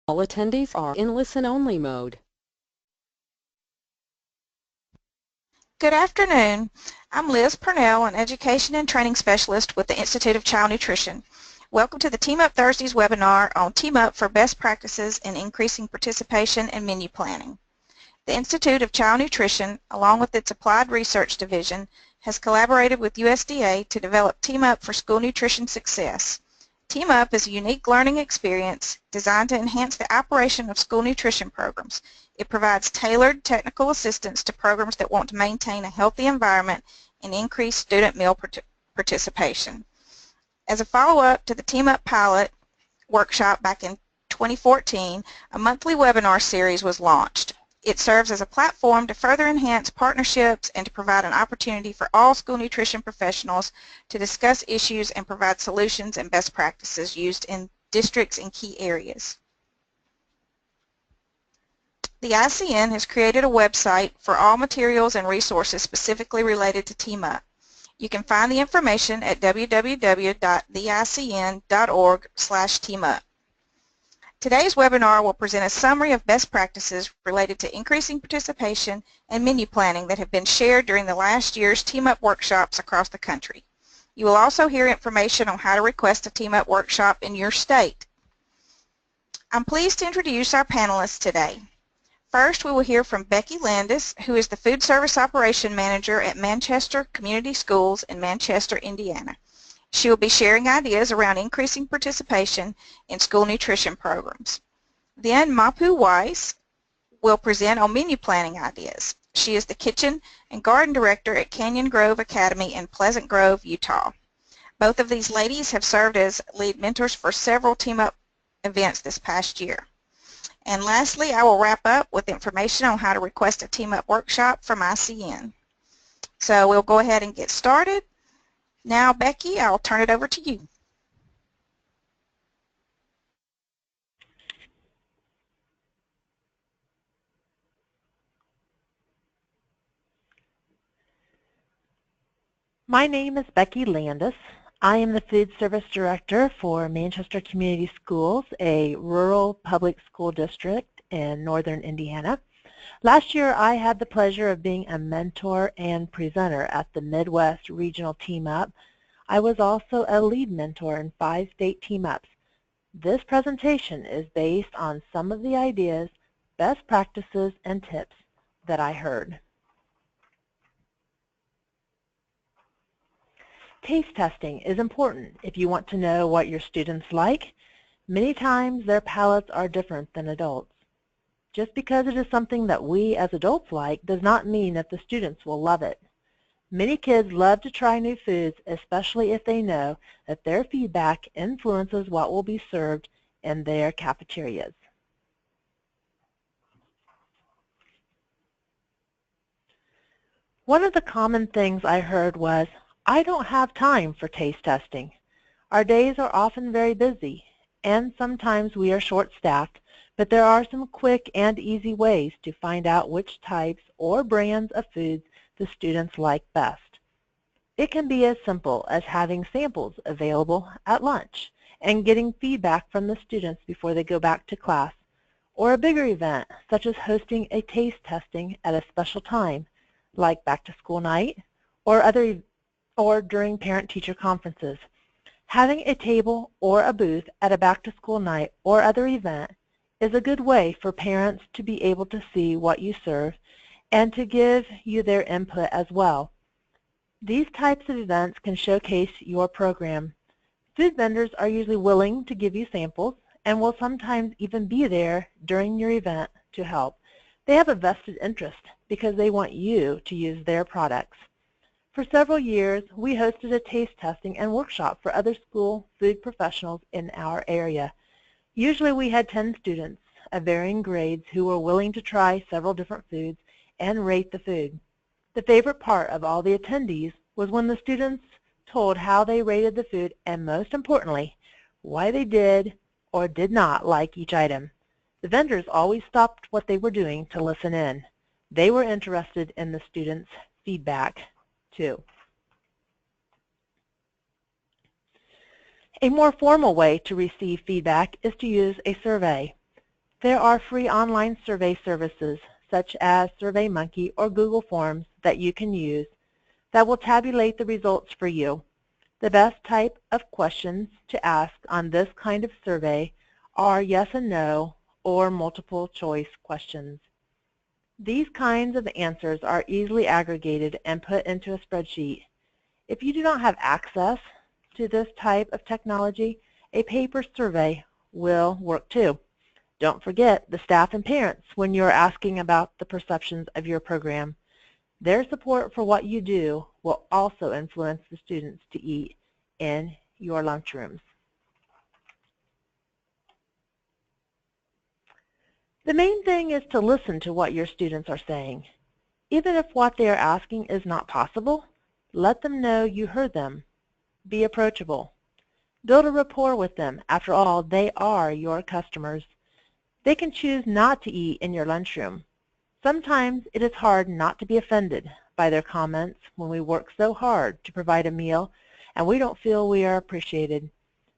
All attendees are in listen-only mode. Good afternoon. I'm Liz Purnell, an Education and Training Specialist with the Institute of Child Nutrition. Welcome to the Team Up Thursdays webinar on Team Up for Best Practices in Increasing Participation and Menu Planning. The Institute of Child Nutrition, along with its Applied Research Division, has collaborated with USDA to develop Team Up for School Nutrition Success. Team Up is a unique learning experience designed to enhance the operation of school nutrition programs. It provides tailored technical assistance to programs that want to maintain a healthy environment and increase student meal participation. As a follow-up to the Team Up pilot workshop back in 2014, a monthly webinar series was launched. It serves as a platform to further enhance partnerships and to provide an opportunity for all school nutrition professionals to discuss issues and provide solutions and best practices used in districts in key areas. The ICN has created a website for all materials and resources specifically related to Team Up. You can find the information at www.theicn.org/teamup. Today's webinar will present a summary of best practices related to increasing participation and menu planning that have been shared during the last year's Team Up workshops across the country. You will also hear information on how to request a Team Up workshop in your state. I'm pleased to introduce our panelists today. First, we will hear from Becky Landis, who is the Food Service Operation Manager at Manchester Community Schools in Manchester, Indiana. She will be sharing ideas around increasing participation in school nutrition programs. Then Mapu Weiss will present on menu planning ideas. She is the Kitchen and Garden Director at Canyon Grove Academy in Pleasant Grove, Utah. Both of these ladies have served as lead mentors for several Team Up events this past year. And lastly, I will wrap up with information on how to request a Team Up workshop from ICN. So we'll go ahead and get started. Now, Becky, I'll turn it over to you. My name is Becky Landis. I am the Food Service Director for Manchester Community Schools, a rural public school district in northern Indiana. Last year I had the pleasure of being a mentor and presenter at the Midwest Regional Team Up. I was also a lead mentor in 5 state Team Ups. This presentation is based on some of the ideas, best practices, and tips that I heard. Taste testing is important if you want to know what your students like. Many times their palates are different than adults. Just because it is something that we as adults like does not mean that the students will love it. Many kids love to try new foods, especially if they know that their feedback influences what will be served in their cafeterias. One of the common things I heard was, "I don't have time for taste testing." Our days are often very busy, and sometimes we are short-staffed, but there are some quick and easy ways to find out which types or brands of foods the students like best. It can be as simple as having samples available at lunch and getting feedback from the students before they go back to class, or a bigger event such as hosting a taste testing at a special time like back-to-school night or during parent-teacher conferences. Having a table or a booth at a back-to-school night or other event is a good way for parents to be able to see what you serve and to give you their input as well. These types of events can showcase your program. Food vendors are usually willing to give you samples and will sometimes even be there during your event to help. They have a vested interest because they want you to use their products. For several years, we hosted a taste testing and workshop for other school food professionals in our area. Usually we had 10 students of varying grades who were willing to try several different foods and rate the food. The favorite part of all the attendees was when the students told how they rated the food and, most importantly, why they did or did not like each item. The vendors always stopped what they were doing to listen in. They were interested in the students' feedback too. A more formal way to receive feedback is to use a survey. There are free online survey services such as SurveyMonkey or Google Forms that you can use that will tabulate the results for you. The best type of questions to ask on this kind of survey are yes and no or multiple choice questions. These kinds of answers are easily aggregated and put into a spreadsheet. If you do not have access to this type of technology, a paper survey will work too. Don't forget the staff and parents when you're asking about the perceptions of your program. Their support for what you do will also influence the students to eat in your lunchrooms. The main thing is to listen to what your students are saying. Even if what they are asking is not possible, let them know you heard them. Be approachable. Build a rapport with them. After all, they are your customers. They can choose not to eat in your lunchroom. Sometimes it is hard not to be offended by their comments when we work so hard to provide a meal and we don't feel we are appreciated.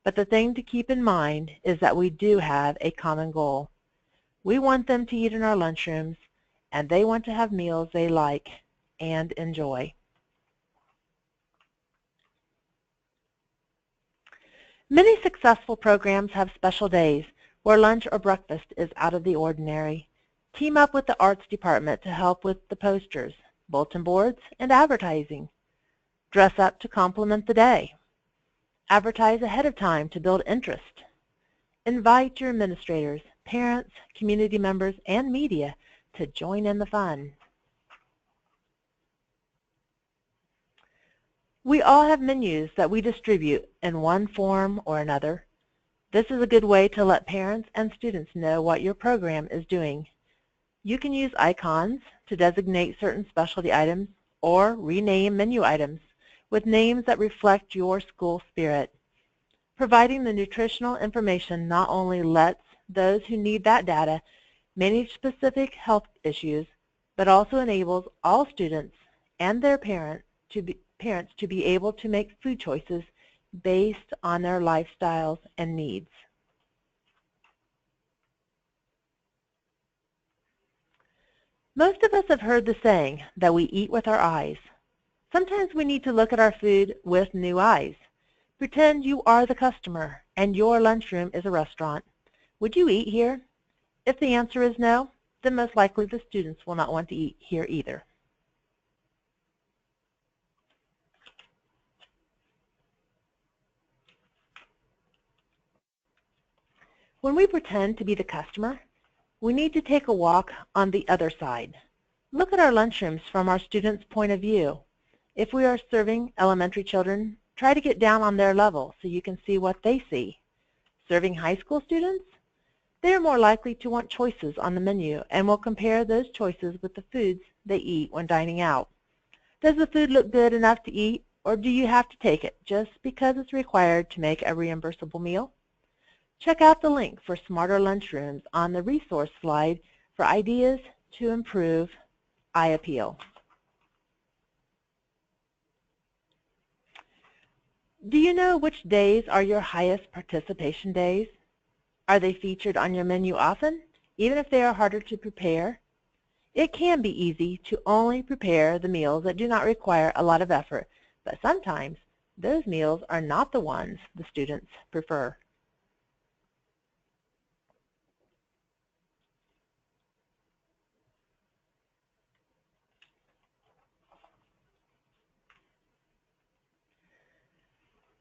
But the thing to keep in mind is that we do have a common goal. We want them to eat in our lunchrooms, and they want to have meals they like and enjoy. Many successful programs have special days where lunch or breakfast is out of the ordinary. Team up with the arts department to help with the posters, bulletin boards, and advertising. Dress up to complement the day. Advertise ahead of time to build interest. Invite your administrators, parents, community members, and media to join in the fun. We all have menus that we distribute in one form or another. This is a good way to let parents and students know what your program is doing. You can use icons to designate certain specialty items or rename menu items with names that reflect your school spirit. Providing the nutritional information not only lets those who need that data manage specific health issues, but also enables all students and their parents to be able to make food choices based on their lifestyles and needs. Most of us have heard the saying that we eat with our eyes. Sometimes we need to look at our food with new eyes. Pretend you are the customer and your lunchroom is a restaurant. Would you eat here? If the answer is no, then most likely the students will not want to eat here either. When we pretend to be the customer, we need to take a walk on the other side. Look at our lunchrooms from our students' point of view. If we are serving elementary children, try to get down on their level so you can see what they see. Serving high school students? They are more likely to want choices on the menu and will compare those choices with the foods they eat when dining out. Does the food look good enough to eat, or do you have to take it just because it's required to make a reimbursable meal? Check out the link for Smarter Lunchrooms on the resource slide for ideas to improve eye appeal. Do you know which days are your highest participation days? Are they featured on your menu often, even if they are harder to prepare? It can be easy to only prepare the meals that do not require a lot of effort, but sometimes those meals are not the ones the students prefer.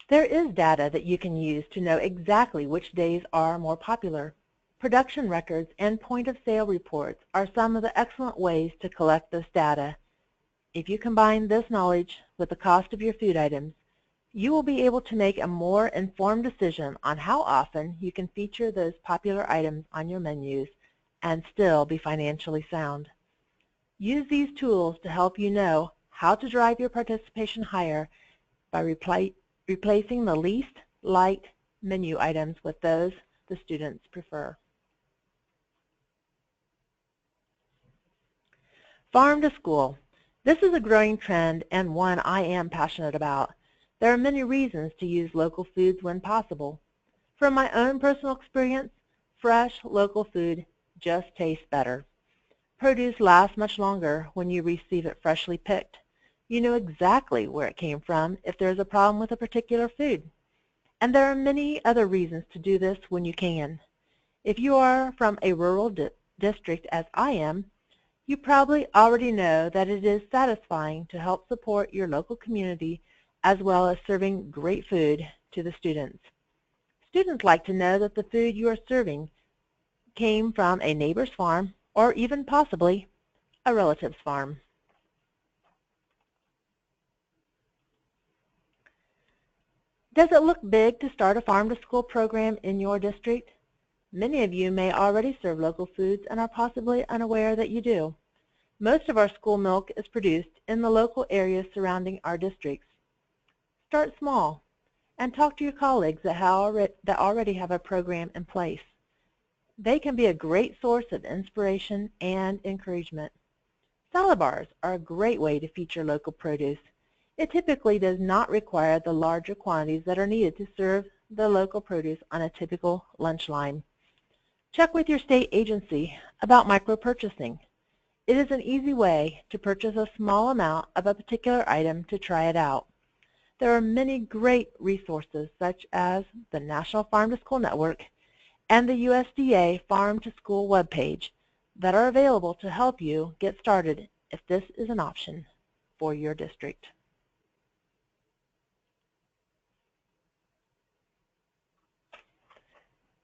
There is data that you can use to know exactly which days are more popular. Production records and point-of-sale reports are some of the excellent ways to collect this data. If you combine this knowledge with the cost of your food items, you will be able to make a more informed decision on how often you can feature those popular items on your menus and still be financially sound. Use these tools to help you know how to drive your participation higher by replacing the least liked menu items with those the students prefer. Farm to school. This is a growing trend and one I am passionate about. There are many reasons to use local foods when possible. From my own personal experience, fresh local food just tastes better. Produce lasts much longer when you receive it freshly picked. You know exactly where it came from if there's a problem with a particular food. And there are many other reasons to do this when you can. If you are from a rural district as I am, you probably already know that it is satisfying to help support your local community as well as serving great food to the students. Students like to know that the food you are serving came from a neighbor's farm or even possibly a relative's farm. Does it look big to start a farm-to-school program in your district? Many of you may already serve local foods and are possibly unaware that you do. Most of our school milk is produced in the local areas surrounding our districts. Start small and talk to your colleagues that already have a program in place. They can be a great source of inspiration and encouragement. Salad bars are a great way to feature local produce. It typically does not require the larger quantities that are needed to serve the local produce on a typical lunch line. Check with your state agency about micro-purchasing. It is an easy way to purchase a small amount of a particular item to try it out. There are many great resources such as the National Farm-to-School Network and the USDA Farm-to-School webpage that are available to help you get started if this is an option for your district.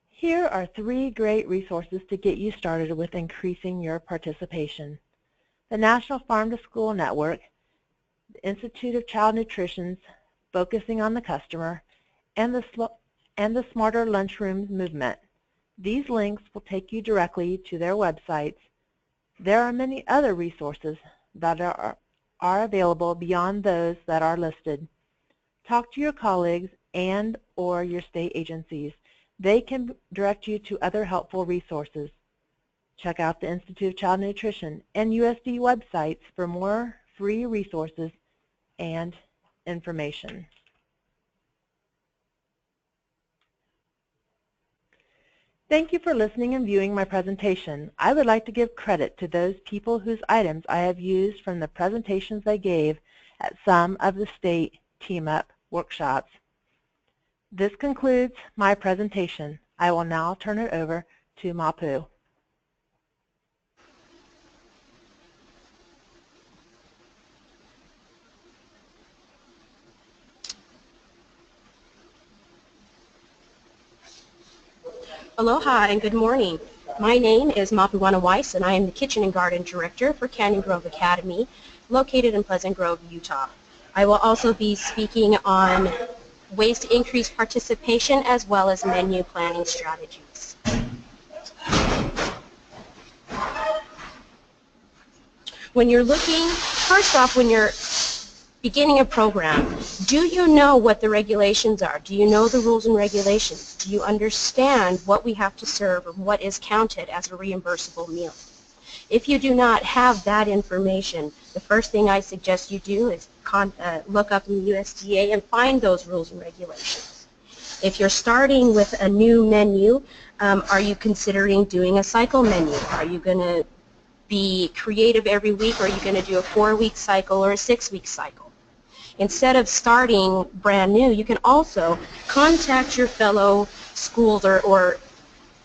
Here are 3 great resources to get you started with increasing your participation. The National Farm-to-School Network, the Institute of Child Nutrition's Focusing on the Customer, and the Smarter Lunchrooms movement. These links will take you directly to their websites. There are many other resources that are available beyond those that are listed. Talk to your colleagues and or your state agencies. They can direct you to other helpful resources. Check out the Institute of Child Nutrition and USD websites for more free resources and information. Thank you for listening and viewing my presentation. I would like to give credit to those people whose items I have used from the presentations I gave at some of the state team-up workshops. This concludes my presentation. I will now turn it over to Mapu. Aloha and good morning. My name is Mapuana Weiss and I am the Kitchen and Garden Director for Canyon Grove Academy located in Pleasant Grove, Utah. I will also be speaking on ways to increase participation as well as menu planning strategies. When you're looking, first off, when you're beginning a program, do you know what the regulations are? Do you know the rules and regulations? Do you understand what we have to serve and what is counted as a reimbursable meal? If you do not have that information, the first thing I suggest you do is look up in the USDA and find those rules and regulations. If you're starting with a new menu, are you considering doing a cycle menu? Are you going to be creative every week, or are you going to do a 4-week cycle or a 6-week cycle? Instead of starting brand new, you can also contact your fellow schools or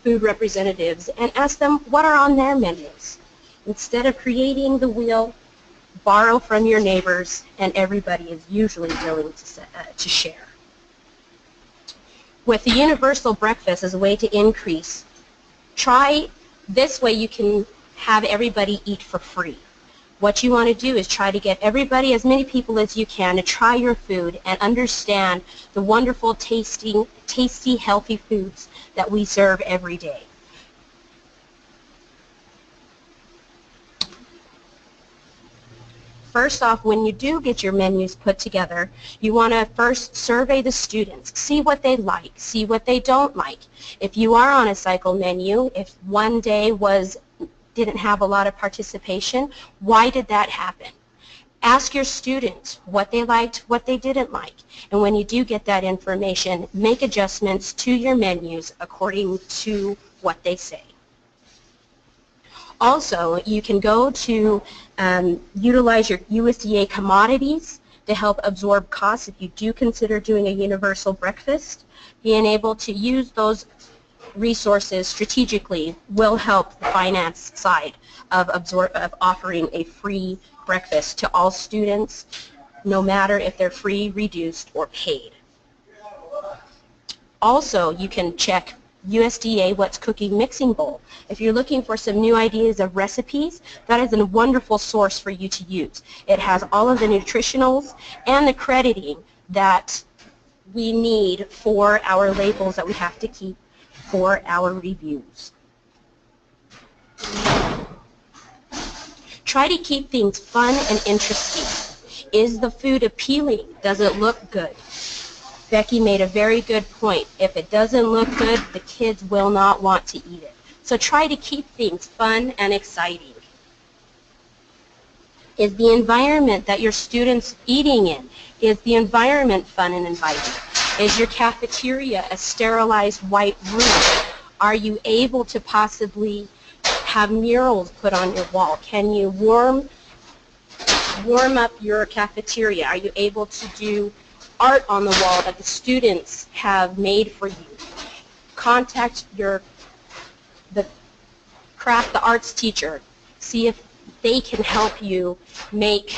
food representatives and ask them what are on their menus. Instead of creating the wheel, borrow from your neighbors, and everybody is usually willing to share. With the universal breakfast as a way to increase, try this way you can have everybody eat for free. What you want to do is try to get everybody, as many people as you can, to try your food and understand the wonderful, tasty, healthy foods that we serve every day. First off, when you do get your menus put together, you want to first survey the students, see what they like, see what they don't like. If you are on a cycle menu, if one day didn't have a lot of participation, why did that happen? Ask your students what they liked, what they didn't like. And when you do get that information, make adjustments to your menus according to what they say. Also, you can go to utilize your USDA commodities to help absorb costs if you do consider doing a universal breakfast. Being able to use those resources strategically will help the finance side of offering a free breakfast to all students, no matter if they're free, reduced, or paid. Also, you can check USDA What's Cooking Mixing Bowl. If you're looking for some new ideas of recipes, that is a wonderful source for you to use. It has all of the nutritionals and the crediting that we need for our labels that we have to keep for our reviews. Try to keep things fun and interesting. Is the food appealing? Does it look good? Becky made a very good point. If it doesn't look good, the kids will not want to eat it. So try to keep things fun and exciting. Is the environment that your students eating in, is the environment fun and inviting? Is your cafeteria a sterilized white room? Are you able to possibly have murals put on your wall? Can you warm up your cafeteria? Are you able to do art on the wall that the students have made for you? Contact the arts teacher. See if they can help you make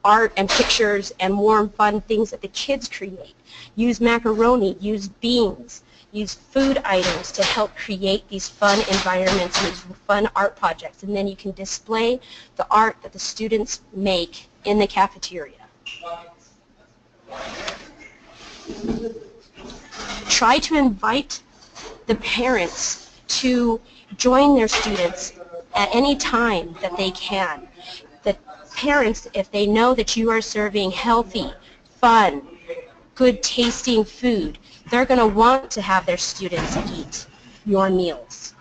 art and pictures and warm, fun things that the kids create. Use macaroni, use beans, use food items to help create these fun environments and these fun art projects. And then you can display the art that the students make in the cafeteria. Try to invite the parents to join their students at any time that they can. The parents, if they know that you are serving healthy, fun, good tasting food, they're going to want to have their students eat your meals.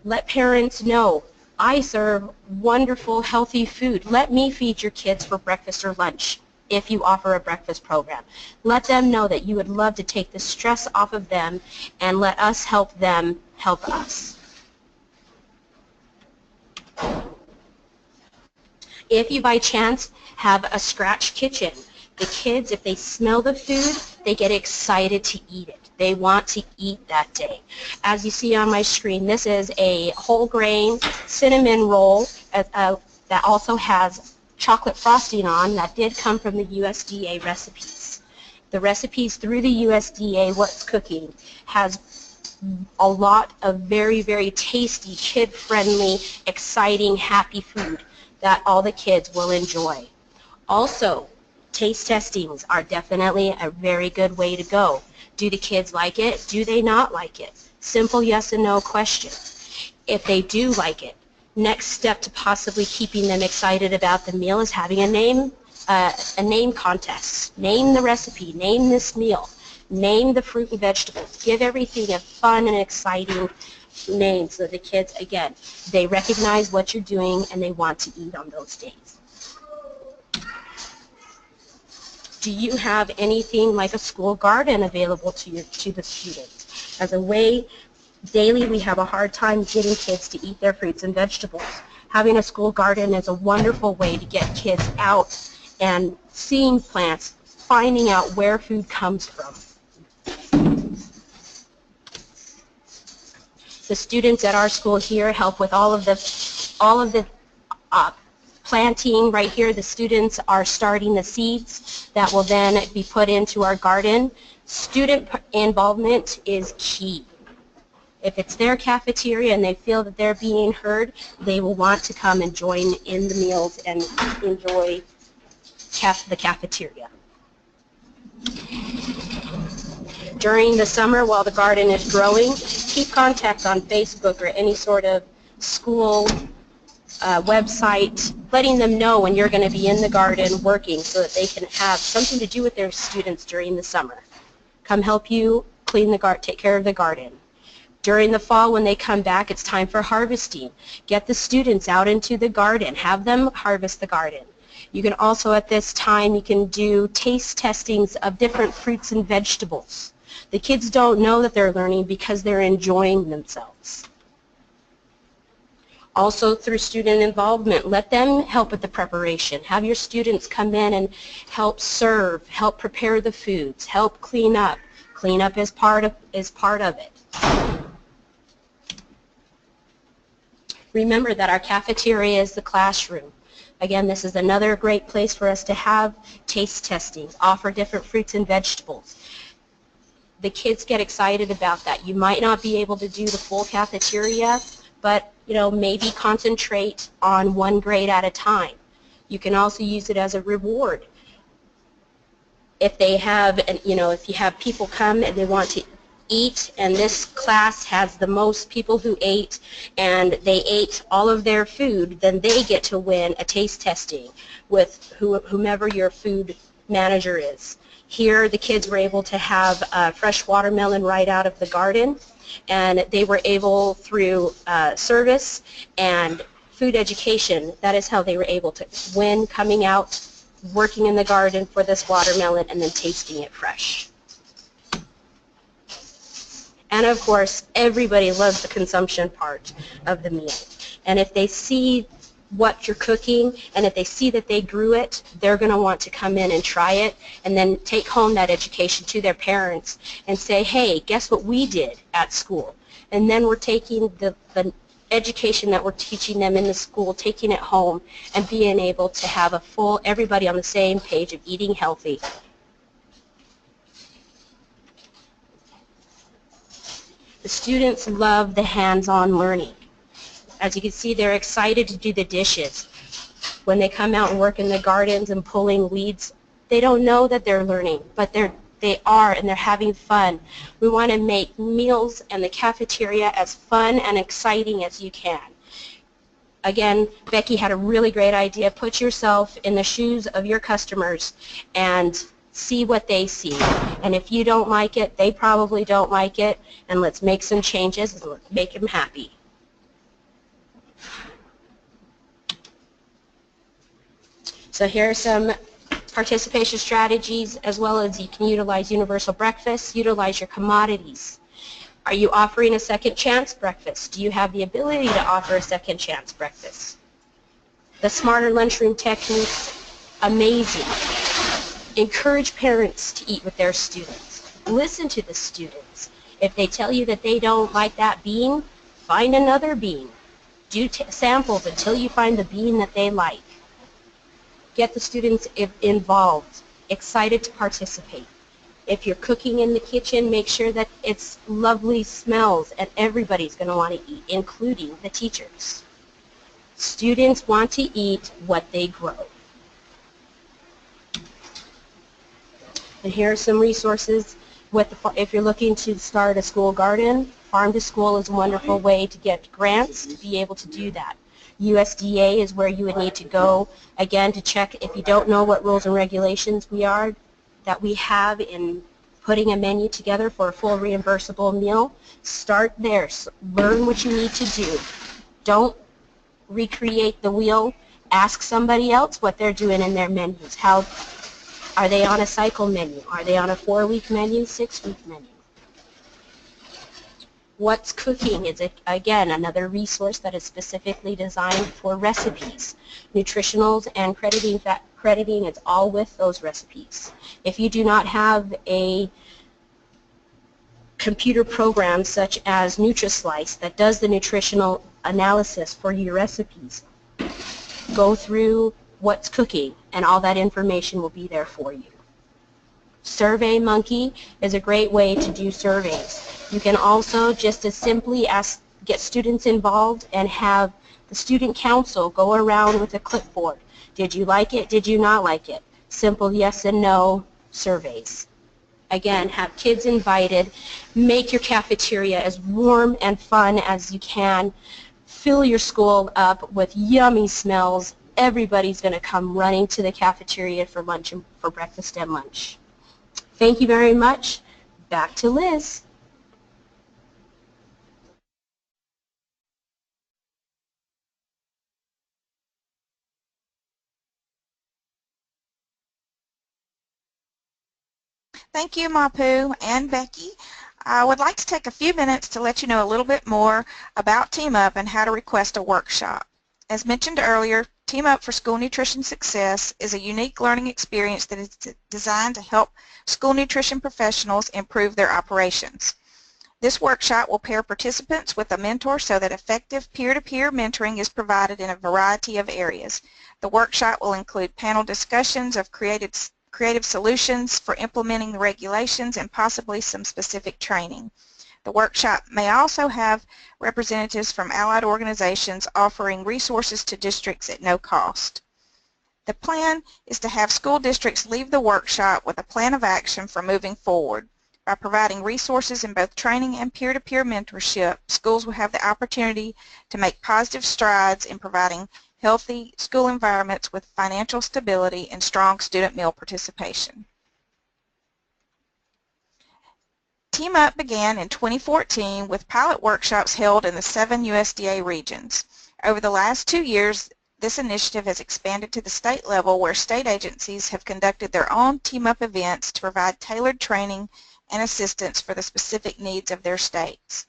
Let parents know, I serve wonderful, healthy food. Let me feed your kids for breakfast or lunch if you offer a breakfast program. Let them know that you would love to take the stress off of them and let us help them help us. If you by chance have a scratch kitchen, the kids, if they smell the food, they get excited to eat it. They want to eat that day. As you see on my screen, this is a whole grain cinnamon roll that also has chocolate frosting on. That did come from the USDA recipes. The recipes through the USDA What's Cooking has a lot of very, very tasty, kid-friendly, exciting, happy food that all the kids will enjoy. Also, taste testings are definitely a very good way to go. Do the kids like it? Do they not like it? Simple yes and no question. If they do like it, next step to possibly keeping them excited about the meal is having a name contest. Name the recipe, name this meal, name the fruit and vegetables. Give everything a fun and exciting name so the kids, again, they recognize what you're doing and they want to eat on those days. Do you have anything like a school garden available to the students? As a way, daily we have a hard time getting kids to eat their fruits and vegetables. Having a school garden is a wonderful way to get kids out and seeing plants, finding out where food comes from. The students at our school here help with all of the planting. Right here, the students are starting the seeds that will then be put into our garden. Student involvement is key. If it's their cafeteria and they feel that they're being heard, they will want to come and join in the meals and enjoy the cafeteria. During the summer, while the garden is growing, keep contact on Facebook or any sort of school website, letting them know when you're going to be in the garden working so that they can have something to do with their students during the summer. Come help you clean the garden, take care of the garden. During the fall, when they come back, it's time for harvesting. Get the students out into the garden. Have them harvest the garden. You can also, at this time, you can do taste testings of different fruits and vegetables. The kids don't know that they're learning because they're enjoying themselves. Also through student involvement, let them help with the preparation. Have your students come in and help serve, help prepare the foods, help clean up. Clean up is part of it. Remember that our cafeteria is the classroom. Again, this is another great place for us to have taste testings, offer different fruits and vegetables. The kids get excited about that. You might not be able to do the full cafeteria, but maybe concentrate on one grade at a time. You can also use it as a reward. If they have, if you have people come and they want to eat, and this class has the most people who ate, and they ate all of their food, then they get to win a taste testing with whomever your food manager is. Here, the kids were able to have fresh watermelon right out of the garden, and they were able, through service and food education, that is how they were able to win, coming out, working in the garden for this watermelon, and then tasting it fresh. And of course, everybody loves the consumption part of the meal. And if they see what you're cooking, and if they see that they grew it, they're going to want to come in and try it, and then take home that education to their parents and say, hey, guess what we did at school? And then we're taking the education that we're teaching them in the school, taking it home, and being able to have a full, everybody on the same page of eating healthy. The students love the hands-on learning. As you can see, they're excited to do the dishes. When they come out and work in the gardens and pulling weeds, they don't know that they're learning, but they are, and they're having fun. We want to make meals and the cafeteria as fun and exciting as you can. Again, Becky had a really great idea. Put yourself in the shoes of your customers and see what they see. And if you don't like it, they probably don't like it, and let's make some changes and let's make them happy. So here are some participation strategies, as well as you can utilize universal breakfast, utilize your commodities. Are you offering a second chance breakfast? Do you have the ability to offer a second chance breakfast? The smarter lunchroom techniques, amazing. Encourage parents to eat with their students. Listen to the students. If they tell you that they don't like that bean, find another bean. Do samples until you find the bean that they like. Get the students involved, excited to participate. If you're cooking in the kitchen, make sure that it's lovely smells and everybody's going to want to eat, including the teachers. Students want to eat what they grow. And here are some resources if you're looking to start a school garden. Farm to School is a wonderful way to get grants to be able to do that. USDA is where you would need to go, again, to check if you don't know what rules and regulations we have in putting a menu together for a full reimbursable meal. Start there. Learn what you need to do. Don't recreate the wheel. Ask somebody else what they're doing in their menus. How are they on a cycle menu? Are they on a 4-week menu, 6-week menu? What's Cooking is, again, another resource that is specifically designed for recipes. Nutritionals and crediting is all with those recipes. If you do not have a computer program such as NutriSlice that does the nutritional analysis for your recipes, go through What's Cooking, and all that information will be there for you. SurveyMonkey is a great way to do surveys. You can also just as simply get students involved and have the student council go around with a clipboard. Did you like it? Did you not like it? Simple yes and no surveys. Again, have kids invited. Make your cafeteria as warm and fun as you can. Fill your school up with yummy smells. Everybody's going to come running to the cafeteria for lunch and for breakfast and lunch. Thank you very much. Back to Liz. Thank you, Mapu and Becky. I would like to take a few minutes to let you know a little bit more about Team Up and how to request a workshop. As mentioned earlier, Team Up for School Nutrition Success is a unique learning experience that is designed to help school nutrition professionals improve their operations. This workshop will pair participants with a mentor so that effective peer-to-peer mentoring is provided in a variety of areas. The workshop will include panel discussions of creative solutions for implementing the regulations and possibly some specific training. The workshop may also have representatives from allied organizations offering resources to districts at no cost. The plan is to have school districts leave the workshop with a plan of action for moving forward. By providing resources in both training and peer-to-peer mentorship, schools will have the opportunity to make positive strides in providing healthy school environments with financial stability and strong student meal participation. Team Up began in 2014 with pilot workshops held in the 7 USDA regions. Over the last 2 years, this initiative has expanded to the state level where state agencies have conducted their own Team Up events to provide tailored training and assistance for the specific needs of their states.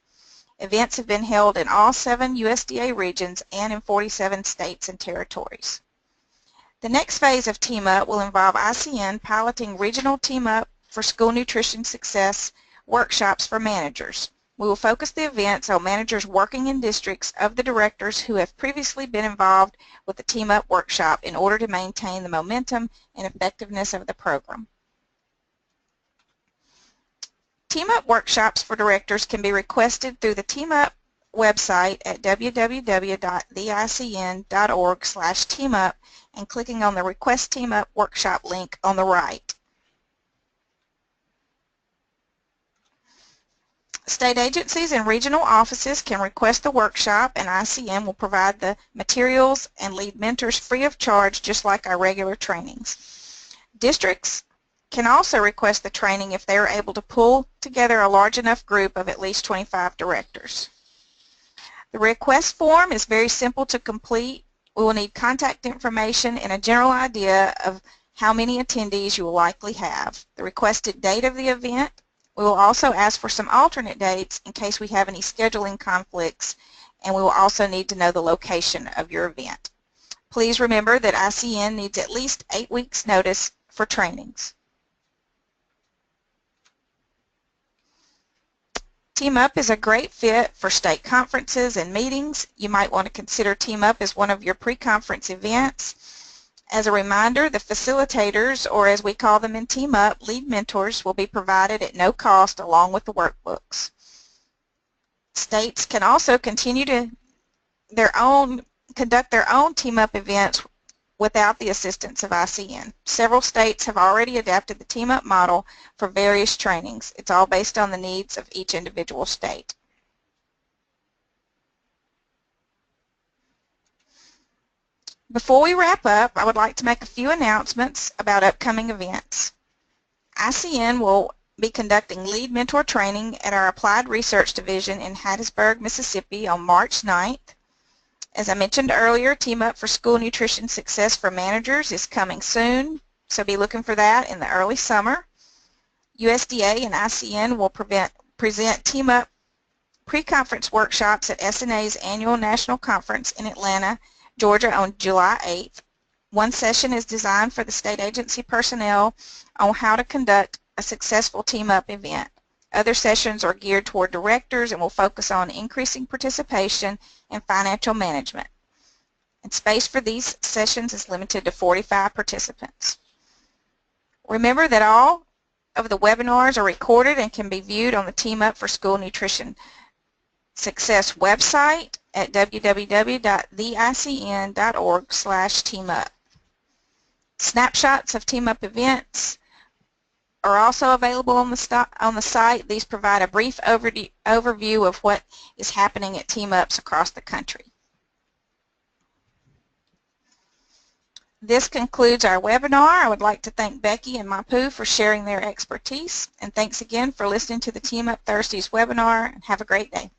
Events have been held in all 7 USDA regions and in 47 states and territories. The next phase of Team Up will involve ICN piloting regional Team Up for School Nutrition Success workshops for managers. We will focus the events on managers working in districts of the directors who have previously been involved with the Team Up workshop in order to maintain the momentum and effectiveness of the program. Team Up workshops for directors can be requested through the Team Up website at www.theicn.org/teamup and clicking on the Request Team Up workshop link on the right. State agencies and regional offices can request the workshop, and ICN will provide the materials and lead mentors free of charge, just like our regular trainings. Districts can also request the training if they are able to pull together a large enough group of at least 25 directors. The request form is very simple to complete. We will need contact information and a general idea of how many attendees you will likely have, the requested date of the event. We will also ask for some alternate dates in case we have any scheduling conflicts, and we will also need to know the location of your event. Please remember that ICN needs at least 8 weeks' notice for trainings. Team Up is a great fit for state conferences and meetings. You might want to consider Team Up as one of your pre-conference events. As a reminder, the facilitators, or as we call them in Team Up, lead mentors, will be provided at no cost along with the workbooks. States can also continue to conduct their own Team Up events without the assistance of ICN. Several states have already adapted the Team Up model for various trainings. It's all based on the needs of each individual state. Before we wrap up, I would like to make a few announcements about upcoming events. ICN will be conducting lead mentor training at our Applied Research Division in Hattiesburg, Mississippi on March 9th. As I mentioned earlier, Team Up for School Nutrition Success for Managers is coming soon, so be looking for that in the early summer. USDA and ICN will present Team Up pre-conference workshops at SNA's annual national conference in Atlanta, Georgia on July 8th. One session is designed for the state agency personnel on how to conduct a successful Team Up event. Other sessions are geared toward directors and will focus on increasing participation and financial management. And space for these sessions is limited to 45 participants. Remember that all of the webinars are recorded and can be viewed on the Team Up for School Nutrition Success website at www.theicn.org/teamup. Snapshots of Team Up events are also available on the site. These provide a brief overview of what is happening at Team Ups across the country. This concludes our webinar. I would like to thank Becky and Mapu for sharing their expertise, and thanks again for listening to the Team Up Thursdays webinar, and have a great day.